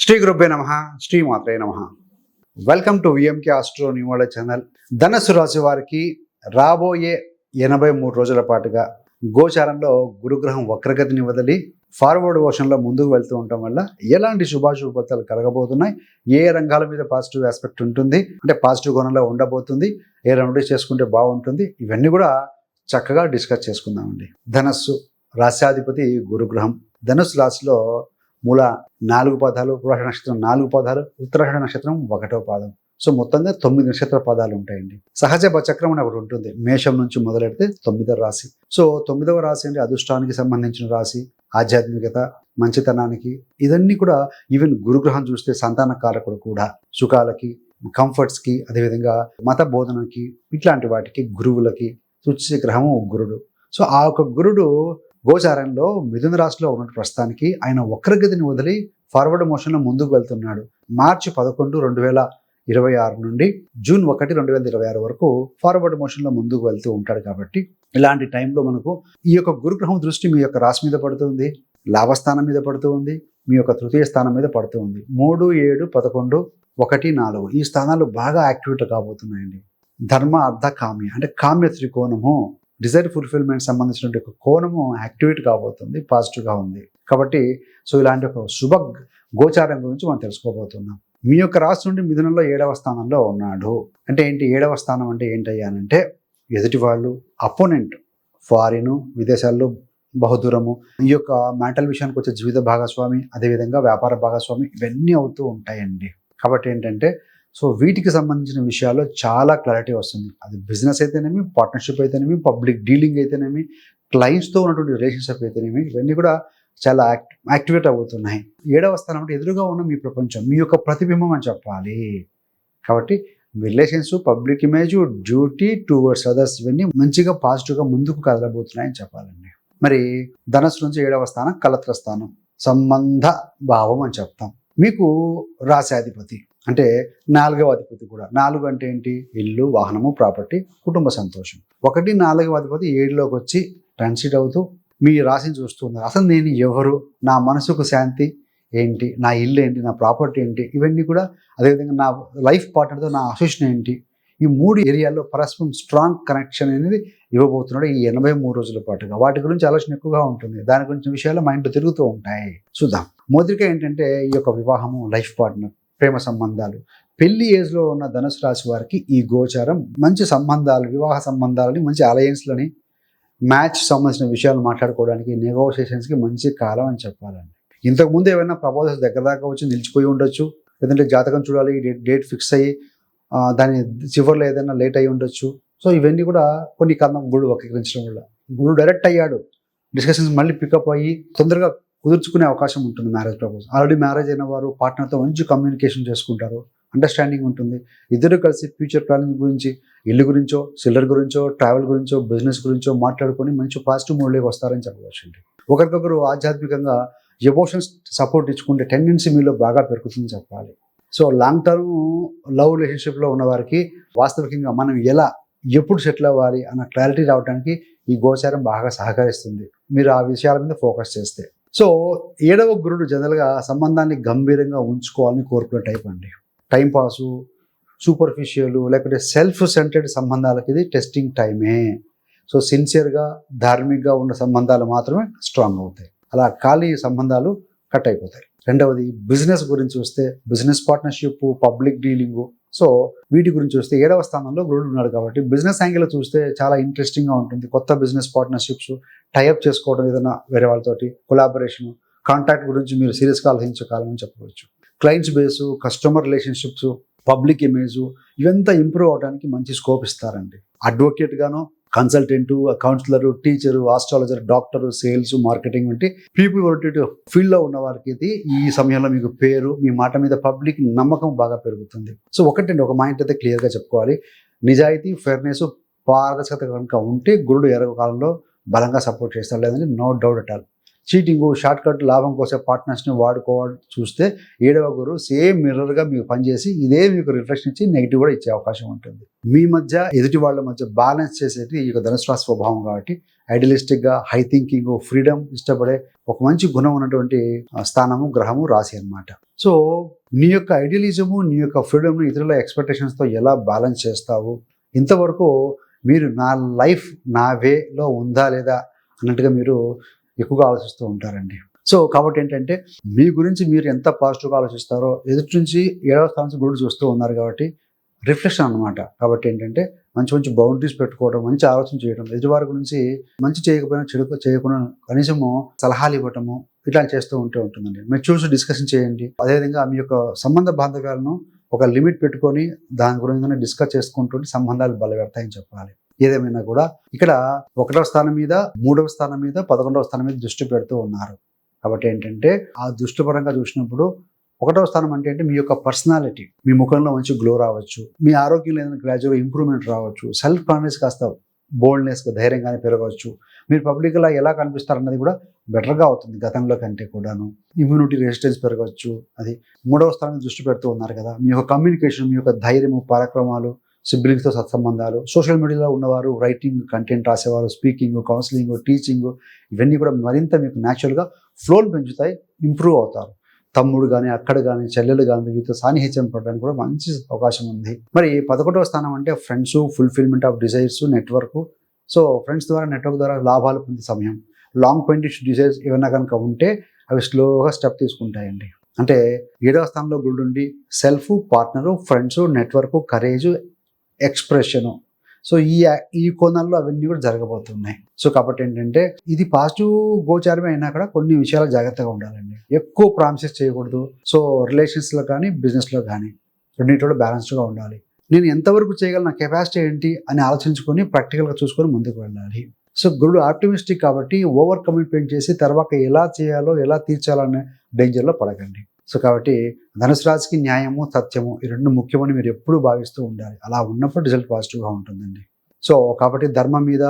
శ్రీ గురుభ్యో నమః. శ్రీ మాత్రే నమః. Welcome to VMK astro numerology channel. ధనస్సు రాశి వారికి రాబోయే 83 రోజుల పాటుగా గోచారంలో గురుగ్రహం వక్రగతిని వదిలి ఫార్వర్డ్ మోషన్లో ముందుకు వెళ్తూ ఉండటం వల్ల ఎలాంటి శుభాశుభతాలు కలగబోతున్నాయి, ఏ రంగాల మీద పాజిటివ్ ఆస్పెక్ట్ ఉంటుంది, అంటే పాజిటివ్ కోణంలో ఉండబోతుంది, ఏ రెమెడీస్ చేసుకుంటే బాగుంటుంది, ఇవన్నీ కూడా చక్కగా డిస్కస్ చేసుకుందామండి. ధనస్సు రాశ్యాధిపతి గురుగ్రహం. ధనుస్సు రాశిలో మూల 4 పాదాలు, పూర్వాషాఢ నక్షత్రం 4 పాదాలు, ఉత్తరాషాఢ నక్షత్రం 1వ పాదం. సో మొత్తంగా 9 నక్షత్ర పాదాలు ఉంటాయండి. సహజ చక్రం అని ఒకటి ఉంటుంది. మేషం నుంచి మొదలెడితే 9వ రాశి. సో 9వ రాశి అంటే అదృష్టానికి సంబంధించిన రాశి, ఆధ్యాత్మికత, మంచితనానికి, ఇదన్నీ కూడా ఈవెన్ గురుగ్రహం చూస్తే సంతాన కారకుడు కూడా, సుఖాలకి, కంఫర్ట్స్కి, అదేవిధంగా మత బోధనకి, ఇట్లాంటి వాటికి, గురువులకి సూచించే గ్రహము గురుడు. సో ఆ యొక్క గురుడు గోచారంలో మిథున రాశిలో ఉన్న ప్రస్తుతానికి ఆయన వక్రగతిని వదిలి ఫార్వర్డ్ మోషన్లో ముందుకు వెళ్తున్నాడు. మార్చి 11, 2026 నుండి జూన్ 1, 2026 వరకు ఫార్వర్డ్ మోషన్లో ముందుకు వెళ్తూ ఉంటాడు. కాబట్టి ఇలాంటి టైంలో మనకు ఈ యొక్క గురుగ్రహం దృష్టి మీ యొక్క రాశి మీద పడుతుంది, లాభస్థానం మీద పడుతూ ఉంది, మీ యొక్క తృతీయ స్థానం మీద పడుతూ ఉంది. 3, 7, 11, 1, 4 ఈ స్థానాలు బాగా యాక్టివేట్ కాబోతున్నాయండి. ధర్మ అర్థ కామ్య అంటే కామ్య త్రికోణము, డిజైర్ ఫుల్ఫిల్మెంట్ సంబంధించినటువంటి ఒక కోణము యాక్టివేట్ కాబోతుంది, పాజిటివ్గా ఉంది. కాబట్టి సో ఇలాంటి ఒక శుభ గోచారం గురించి మనం తెలుసుకోబోతున్నాం. మీ యొక్క రాశి నుండి మిథునంలో 7వ స్థానంలో ఉన్నాడు. అంటే ఏంటి 7వ స్థానం అంటే ఏంటయ్యానంటే ఎదుటి వాళ్ళు, అపోనెంట్, ఫారిన్, విదేశాల్లో బహుదూరము, ఈ యొక్క మెంటల్ విషయానికి వచ్చే జీవిత భాగస్వామి, అదేవిధంగా వ్యాపార భాగస్వామి, ఇవన్నీ అవుతూ ఉంటాయండి. కాబట్టి ఏంటంటే సో వీటికి సంబంధించిన విషయాల్లో చాలా క్లారిటీ వస్తుంది. అది బిజినెస్ అయితేనేమి, పార్ట్నర్షిప్ అయితేనేమి, పబ్లిక్ డీలింగ్ అయితేనేమి, క్లయింట్స్తో ఉన్నటువంటి రిలేషన్షిప్ అయితేనేమి, ఇవన్నీ కూడా చాలా యాక్టివేట్ అవుతున్నాయి. 7వ స్థానం అంటే ఎదురుగా ఉన్న మీ ప్రపంచం, మీ యొక్క ప్రతిబింబం అని చెప్పాలి. కాబట్టి relations, public image, duty towards others, ఇవన్నీ మంచిగా పాజిటివ్గా ముందుకు కదలబోతున్నాయని చెప్పాలండి. మరి ధనస్సు నుంచి 7వ స్థానం కలత్ర స్థానం, సంబంధ భావం అని చెప్తాం. మీకు రాశాధిపతి అంటే 4వ అధిపతి కూడా. 4 అంటే ఏంటి? ఇల్లు, వాహనము, ప్రాపర్టీ, కుటుంబ సంతోషం. 1, 4వ అధిపతి 7లోకి వచ్చి ట్రాన్సిట్ అవుతూ మీ రాశిని చూస్తున్నారు. అసలు నేను ఎవరు, నా మనసుకు శాంతి ఏంటి, నా ఇల్లు ఏంటి, నా ప్రాపర్టీ ఏంటి, ఇవన్నీ కూడా, అదేవిధంగా నా లైఫ్ పార్ట్నర్తో నా అసోసియేషన్ ఏంటి, ఈ 3 ఏరియాల్లో పరస్పరం స్ట్రాంగ్ కనెక్షన్ అనేది ఇవ్వబోతున్నాడు ఈ 83 రోజుల పాటుగా. వాటి గురించి ఆలోచన ఎక్కువగా ఉంటుంది, దాని గురించి విషయాలు మైండ్లో తిరుగుతూ ఉంటాయి. చూద్దాం. మొదటిగా ఏంటంటే ఈ యొక్క వివాహము, లైఫ్ పార్ట్నర్, ప్రేమ సంబంధాలు. పెళ్లి ఏజ్లో ఉన్న ధనుసు రాశి వారికి ఈ గోచారం మంచి సంబంధాలు, వివాహ సంబంధాలని, మంచి అలయన్స్లని, మ్యాచ్ సంబంధించిన విషయాలు మాట్లాడుకోవడానికి, నెగోషియేషన్స్కి మంచి కాలం అని చెప్పాలండి. ఇంతకుముందు ఏమైనా ప్రపోజల్స్ దగ్గర దాకా వచ్చి నిలిచిపోయి ఉండొచ్చు, లేదంటే జాతకం చూడాలి, డేట్ ఫిక్స్ అయ్యి దాని చివరిలో ఏదైనా లేట్ అయ్యి ఉండొచ్చు. సో ఇవన్నీ కూడా కొన్ని కారణం గురుడు వక్రీకరించడం వల్ల. గురుడు డైరెక్ట్ అయ్యాడు, డిస్కషన్స్ మళ్ళీ పికప్ అయ్యి తొందరగా కుదుర్చుకునే అవకాశం ఉంటుంది. మ్యారేజ్ ప్రపోజల్ ఆల్రెడీ మ్యారేజ్ అయిన వారు పార్ట్నర్తో మంచి కమ్యూనికేషన్ చేసుకుంటారు, అండర్స్టాండింగ్ ఉంటుంది. ఇద్దరు కలిసి ఫ్యూచర్ ప్లానింగ్ గురించి, ఇల్లు గురించో, సిల్లర్ గురించో, ట్రావెల్ గురించో, బిజినెస్ గురించో మాట్లాడుకొని మంచి పాజిటివ్ మూడ్లోకి వస్తారని చెప్పవచ్చండి. ఒకరికొకరు ఆధ్యాత్మికంగా ఎమోషన్స్ సపోర్ట్ ఇచ్చుకుంటే టెండెన్సీ మీలో బాగా పెరుగుతుందని చెప్పాలి. సో లాంగ్ టర్మ్ లవ్ రిలేషన్షిప్లో ఉన్న వారికి వాస్తవికంగా మనం ఎలా, ఎప్పుడు సెటిల్ అవ్వాలి అన్న క్లారిటీ రావడానికి ఈ గోచారం బాగా సహకరిస్తుంది, మీరు ఆ విషయాల మీద ఫోకస్ చేస్తే. సో 7వ గురుడు జనరల్గా సంబంధాన్ని గంభీరంగా ఉంచుకోవాలని కోరుకునే టైప్ అండి. టైంపాసు, సూపర్ఫిషియల్, లేకపోతే సెల్ఫ్ సెంటర్డ్ సంబంధాలకి ఇది టెస్టింగ్ టైమే. సో సిన్సియర్గా, ధార్మికంగా ఉన్న సంబంధాలు మాత్రమే స్ట్రాంగ్ అవుతాయి. అలా ఖాళీ సంబంధాలు కట్ అయిపోతాయి. రెండవది బిజినెస్ గురించి వస్తే, business partnership, public dealing, so వీటి గురించి వస్తే 7వ స్థానంలో గురుడు ఉన్నాడు. కాబట్టి బిజినెస్ యాంగిల్ చూస్తే చాలా ఇంట్రెస్టింగ్గా ఉంటుంది. కొత్త బిజినెస్ పార్ట్నర్షిప్స్, టైఅప్ చేసుకోవడం, ఏదైనా వేరే వాళ్ళతోటి కొలాబరేషన్, కాంటాక్ట్ గురించి మీరు సీరియస్గా ఆలోచించే కాలం అని చెప్పవచ్చు. Clients base, customer relationships, public image, ఇవంతా ఇంప్రూవ్ అవడానికి మంచి స్కోప్ ఇస్తారండి. అడ్వకేట్ గాను, consultant, counsellor, teacher, astrologer, doctor, sales, marketing వంటి పీపుల్ ఓరియంటెడ్ ఫీల్డ్లో ఉన్న వారికి ఇది ఈ సమయంలో మీకు పేరు, మీ మాట మీద పబ్లిక్ నమ్మకం బాగా పెరుగుతుంది. సో ఒక మైండ్ అయితే క్లియర్గా చెప్పుకోవాలి. నిజాయితీ, ఫెయిర్నెస్, పారదర్శకత కనుక ఉంటే గురుడు 7వ కాలంలో బలంగా సపోర్ట్ చేస్తాడు, లేదని no doubt at all. Cheating, short cut లాభం కోసం పార్ట్నర్స్ని వాడుకోవాలి చూస్తే 7వ గురువు సేమ్ మిర్రర్గా మీకు పనిచేసి ఇదే మీకు రిఫ్లెక్షన్ ఇచ్చి నెగిటివ్ కూడా ఇచ్చే అవకాశం ఉంటుంది. మీ మధ్య ఎదుటి వాళ్ళ మధ్య బ్యాలెన్స్ చేసేది ఈ యొక్క ధనుసు రాశి స్వభావం కాబట్టి ఐడియలిస్టిక్గా, హై థింకింగ్, ఫ్రీడమ్ ఇష్టపడే ఒక మంచి గుణం ఉన్నటువంటి స్థానము, గ్రహము, రాశి అన్నమాట. సో నీ యొక్క ఐడియలిజము, నీ యొక్క ఫ్రీడమ్ను ఇతరుల ఎక్స్పెక్టేషన్స్తో ఎలా బ్యాలెన్స్ చేస్తావు, ఇంతవరకు మీరు నా లైఫ్ నా వేలో ఉందా లేదా అన్నట్టుగా మీరు ఎక్కువగా ఆలోచిస్తూ ఉంటారండి. సో కాబట్టి ఏంటంటే మీ గురించి మీరు ఎంత పాజిటివ్గా ఆలోచిస్తారో ఎదుటి నుంచి 7వ స్థానం నుంచి గురుడు చూస్తూ ఉన్నారు కాబట్టి రిఫ్లెక్షన్ అనమాట. కాబట్టి ఏంటంటే మంచి మంచి బౌండరీస్ పెట్టుకోవడం, మంచి ఆలోచన చేయడం, ఎదుటివారి గురించి మంచి చేయకపోయినా చెడు చేయకుండా కనీసము సలహాలు ఇవ్వటము ఇట్లా చేస్తూ ఉంటుందండి. మీరు చూసి డిస్కషన్ చేయండి. అదేవిధంగా మీ యొక్క సంబంధ బాంధవ్యాలను ఒక లిమిట్ పెట్టుకొని దాని గురించి డిస్కస్ చేసుకుంటుంటే సంబంధాలు బలపెడతాయని చెప్పాలి. ఏదేమైనా కూడా ఇక్కడ 1వ స్థానం మీద, 3వ స్థానం మీద, 11వ స్థానం మీద దృష్టి పెడుతూ ఉన్నారు. కాబట్టి ఏంటంటే ఆ దృష్టిపరంగా చూసినప్పుడు 1వ స్థానం అంటే మీ యొక్క పర్సనాలిటీ, మీ ముఖంలో మంచి గ్లో రావచ్చు, మీ ఆరోగ్యంలో ఏదైనా గ్రాడ్యువల్ ఇంప్రూవ్మెంట్ రావచ్చు, సెల్ఫ్ కాన్ఫిడెన్స్ కాస్త బోల్డ్నెస్గా ధైర్యంగానే పెరగవచ్చు, మీరు పబ్లిక్గా ఎలా కనిపిస్తారన్నది కూడా బెటర్గా అవుతుంది గతంలో కంటే కూడాను, ఇమ్యూనిటీ రెసిస్టెన్స్ పెరగవచ్చు. అది 3వ స్థానం దృష్టి పెడుతూ ఉన్నారు కదా, మీ యొక్క కమ్యూనికేషన్, మీ యొక్క ధైర్యము, పరాక్రమాలు, సిబ్లింగ్స్తో సత్సంబంధాలు, సోషల్ మీడియాలో ఉన్నవారు రైటింగ్ కంటెంట్ రాసేవారు, స్పీకింగ్, కౌన్సిలింగ్, టీచింగ్ ఇవన్నీ కూడా మరింత మీకు న్యాచురల్గా ఫ్లోని పెంచుతాయి, ఇంప్రూవ్ అవుతారు. తమ్ముడు కానీ, అక్కడ కానీ, చెల్లెలు కానీ వీటితో సాన్నిహిత్యం పడడానికి కూడా మంచి అవకాశం ఉంది. మరి 11వ స్థానం అంటే friends, fulfilment of desires, network. So friends ద్వారా, నెట్వర్క్ ద్వారా లాభాలు పొందే సమయం. లాంగ్ పెయింటిష్ డిజైర్స్ ఏమైనా కనుక ఉంటే అవి స్లోగా స్టెప్ తీసుకుంటాయండి. అంటే 7వ స్థానంలో గురుడుండి self, partner, friends, network, courage, expression. So ఈ కోణాల్లో అవన్నీ కూడా జరగబోతున్నాయి. సో కాబట్టి ఏంటంటే ఇది పాజిటివ్ గోచారమే అయినా కూడా కొన్ని విషయాలు జాగ్రత్తగా ఉండాలండి. ఎక్కువ ప్రామిసెస్ చేయకూడదు. సో రిలేషన్స్లో కానీ, బిజినెస్లో కానీ రెండింటిలో బ్యాలెన్స్డ్గా ఉండాలి. నేను ఎంతవరకు చేయగలను, నా కెపాసిటీ ఏంటి అని ఆలోచించుకొని ప్రాక్టికల్గా చూసుకొని ముందుకు వెళ్ళాలి. సో గురుడు ఆప్టిమిస్టిక్ కాబట్టి ఓవర్ కమిట్మెంట్ చేసి తర్వాత ఎలా చేయాలో, ఎలా తీర్చాలనే డేంజర్లో పడకండి. సో కాబట్టి ధనుసు రాశికి న్యాయము, సత్యము ఈ రెండు ముఖ్యమని మీరు ఎప్పుడూ భావిస్తూ ఉండాలి. అలా ఉన్నప్పుడు రిజల్ట్ పాజిటివ్గా ఉంటుందండి. సో కాబట్టి ధర్మం మీద,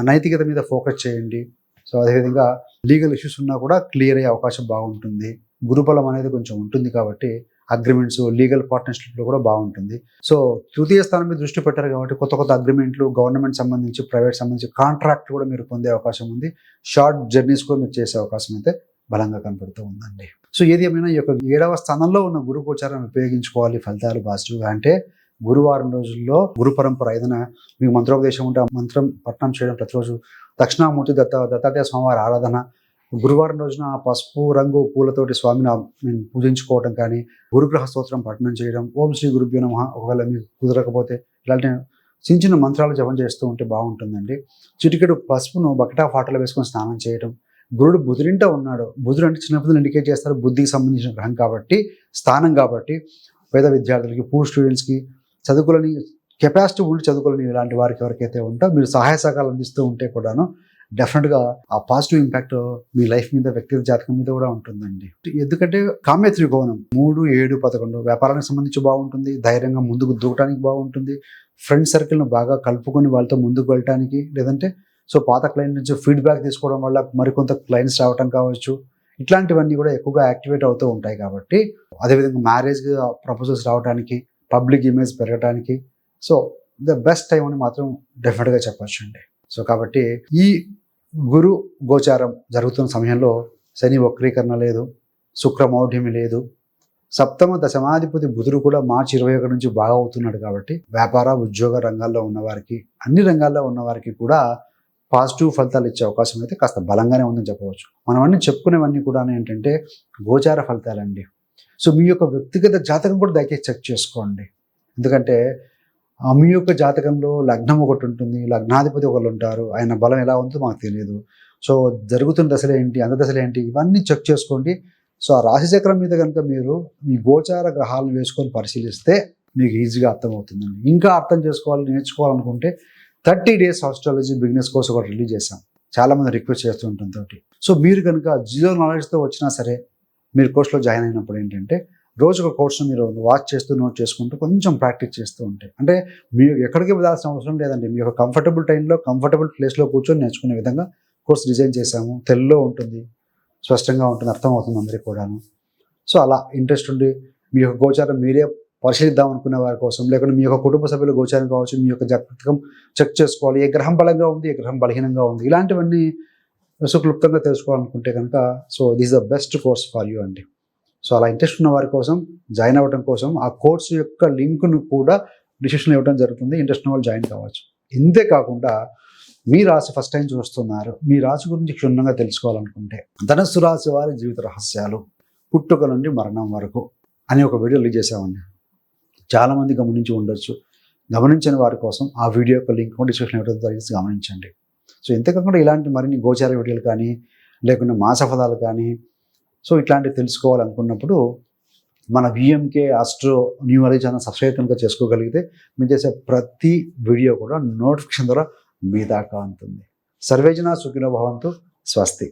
నైతికత మీద ఫోకస్ చేయండి. సో అదేవిధంగా లీగల్ ఇష్యూస్ ఉన్నా కూడా క్లియర్ అయ్యే అవకాశం బాగుంటుంది. గురుబలం అనేది కొంచెం ఉంటుంది కాబట్టి అగ్రిమెంట్స్, లీగల్ పార్ట్నర్షిప్లో కూడా బాగుంటుంది. సో తృతీయ స్థానం మీద దృష్టి పెట్టారు కాబట్టి కొత్త కొత్త అగ్రిమెంట్లు, గవర్నమెంట్ సంబంధించి, ప్రైవేట్ సంబంధించి కాంట్రాక్ట్ కూడా మీరు పొందే అవకాశం ఉంది. షార్ట్ జర్నీస్ కూడా మీరు చేసే అవకాశం అయితే బలంగా కనపడుతూ ఉందండి. సో ఏది ఏమైనా ఈ యొక్క 7వ స్థానంలో ఉన్న గురు గోచారం ఉపయోగించుకోవాలి ఫలితాలు పాజిటివ్గా అంటే గురువారం రోజుల్లో గురు పరంపర ఏదైనా మీకు మంత్రోపదేశం ఉంటే ఆ మంత్రం పఠనం చేయడం ప్రతిరోజు, దక్షిణామూర్తి దత్తాత్రేయ స్వామివారి ఆరాధన, గురువారం రోజున పసుపు రంగు పూలతోటి స్వామిని పూజించుకోవడం కానీ, గురుగ్రహ స్తోత్రం పఠనం చేయడం, ఓం శ్రీ గురుభ్యో నమః ఒకవేళ మీకు కుదరకపోతే ఇలాంటి చిన్న చిన్న మంత్రాలు జపం చేస్తూ ఉంటే బాగుంటుందండి. చిటికెడు పసుపును బకెట్ ఆఫ్ వాటర్లో వేసుకొని స్నానం చేయడం. గురుడు బుధుడింట ఉన్నాడు. బుధుడు అంటే చిన్నపిల్లలు ఇండికేట్ చేస్తారు, బుద్ధికి సంబంధించిన గ్రహం కాబట్టి, స్థానం కాబట్టి పేద విద్యార్థులకి, పూర్ స్టూడెంట్స్కి, చదువుకోలేని కెపాసిటీ ఉండి చదువుకోలేని ఇలాంటి వారికి ఎవరికైతే ఉంటో మీరు సహాయ సహకారాలు అందిస్తూ ఉంటే కూడాను డెఫినెట్గా ఆ పాజిటివ్ ఇంపాక్ట్ మీ లైఫ్ మీద, వ్యక్తిగత జాతకం మీద కూడా ఉంటుందండి. ఎందుకంటే కామ్య త్రికోణం 3, 7, 11 వ్యాపారానికి సంబంధించి బాగుంటుంది, ధైర్యంగా ముందుకు దూకడానికి బాగుంటుంది, ఫ్రెండ్ సర్కిల్ను బాగా కలుపుకొని వాళ్ళతో ముందుకు వెళ్ళటానికి, లేదంటే సో పాత క్లయింట్ నుంచి ఫీడ్బ్యాక్ తీసుకోవడం వల్ల మరికొంత క్లయింట్స్ రావటం కావచ్చు, ఇట్లాంటివన్నీ కూడా ఎక్కువగా యాక్టివేట్ అవుతూ ఉంటాయి. కాబట్టి అదేవిధంగా మ్యారేజ్ ప్రపోజల్స్ రావడానికి, పబ్లిక్ ఇమేజ్ పెరగడానికి సో ద బెస్ట్ టైం అని మాత్రం డెఫినెట్గా చెప్పచ్చు అండి. సో కాబట్టి ఈ గురు గోచారం జరుగుతున్న సమయంలో శని వక్రీకరణ లేదు, శుక్రమౌఢ్యమి లేదు, సప్తమ దశమాధిపతి బుధుడు కూడా మార్చి 21 నుంచి బాగా అవుతున్నాడు. కాబట్టి వ్యాపార, ఉద్యోగ రంగాల్లో ఉన్నవారికి, అన్ని రంగాల్లో ఉన్నవారికి కూడా పాజిటివ్ ఫలితాలు ఇచ్చే అవకాశం అయితే కాస్త బలంగానే ఉందని చెప్పవచ్చు. మనం అన్ని చెప్పుకునేవన్నీ కూడా ఏంటంటే గోచార ఫలితాలండి. సో మీ యొక్క వ్యక్తిగత జాతకం కూడా దయచేసి చెక్ చేసుకోండి. ఎందుకంటే మీ యొక్క జాతకంలో లగ్నం ఒకటి ఉంటుంది, లగ్నాధిపతి ఒకళ్ళు ఉంటారు, ఆయన బలం ఎలా ఉందో మాకు తెలియదు. సో జరుగుతున్న దశలు ఏంటి, అంత దశలు ఏంటి, ఇవన్నీ చెక్ చేసుకోండి. సో ఆ రాశి చక్రం మీద కనుక మీరు మీ గోచార గ్రహాలను వేసుకొని పరిశీలిస్తే మీకు ఈజీగా అర్థమవుతుందండి. ఇంకా అర్థం చేసుకోవాలి, నేర్చుకోవాలనుకుంటే 30 days ఆస్ట్రాలజీ బిగినర్స్ కోర్స్ ఒకటి రిలీజ్ చేశాం. చాలామంది రిక్వెస్ట్ చేస్తూ ఉంటుంది తోటి. సో మీరు కనుక జీరో నాలెడ్జ్తో వచ్చినా సరే మీరు కోర్సులో జాయిన్ అయినప్పుడు ఏంటంటే రోజు ఒక కోర్సును మీరు వాచ్ చేస్తూ, నోట్ చేసుకుంటూ కొంచెం ప్రాక్టీస్ చేస్తూ ఉంటే, అంటే మీరు ఎక్కడికి వెళ్ళాల్సిన అవసరం లేదండి. మీ యొక్క కంఫర్టబుల్ టైంలో, కంఫర్టబుల్ ప్లేస్లో కూర్చొని నేర్చుకునే విధంగా కోర్స్ డిజైన్ చేశాము. తెలుగులో ఉంటుంది, స్పష్టంగా ఉంటుంది, అర్థమవుతుంది అందరికీ కూడాను. సో అలా ఇంట్రెస్ట్ ఉండి మీ యొక్క గోచారం మీరే పరిశీలిద్దాం అనుకునే వారి కోసం, లేకుంటే మీ యొక్క కుటుంబ సభ్యుల గోచారం కావచ్చు, మీ యొక్క జాతకం చెక్ చేసుకోవాలి, ఏ గ్రహం బలంగా ఉంది, ఏ గ్రహం బలహీనంగా ఉంది, ఇలాంటివన్నీ సుక్లుప్తంగా తెలుసుకోవాలనుకుంటే కనుక so this the best course for you అండి. సో అలా ఇంట్రెస్ట్ ఉన్న వారి కోసం జాయిన్ అవ్వడం కోసం ఆ కోర్సు యొక్క లింక్ను కూడా డిస్క్రిప్షన్లో ఇవ్వడం జరుగుతుంది. ఇంట్రెస్ట్ ఉన్న వాళ్ళు జాయిన్ కావచ్చు. ఇంతే కాకుండా మీ రాశి ఫస్ట్ టైం చూస్తున్నారు, మీ రాశి గురించి క్షుణ్ణంగా తెలుసుకోవాలనుకుంటే ధనస్సు రాశి వారి జీవిత రహస్యాలు పుట్టుక నుండి మరణం వరకు అని ఒక వీడియో రిలీజ్ చేసామండి. చాలామంది గమనించి ఉండొచ్చు. గమనించని వారి కోసం ఆ వీడియో యొక్క లింక్ డిస్క్రిప్షన్ ఇవ్వడం జరిగింది, గమనించండి. సో ఇంతకాకుండా ఇలాంటి మరిన్ని గోచార వీడియోలు కానీ లేకుంటే మాస ఫలాలు కానీ సో ఇట్లాంటివి తెలుసుకోవాలనుకున్నప్పుడు మన VMK astro numerology channel subscribe కనుక చేసుకోగలిగితే మీరు చేసే ప్రతి వీడియో కూడా నోటిఫికేషన్ ద్వారా మీ దాకా ఉంటుంది. సర్వేజన సుఖినో భవంతు. స్వస్తి.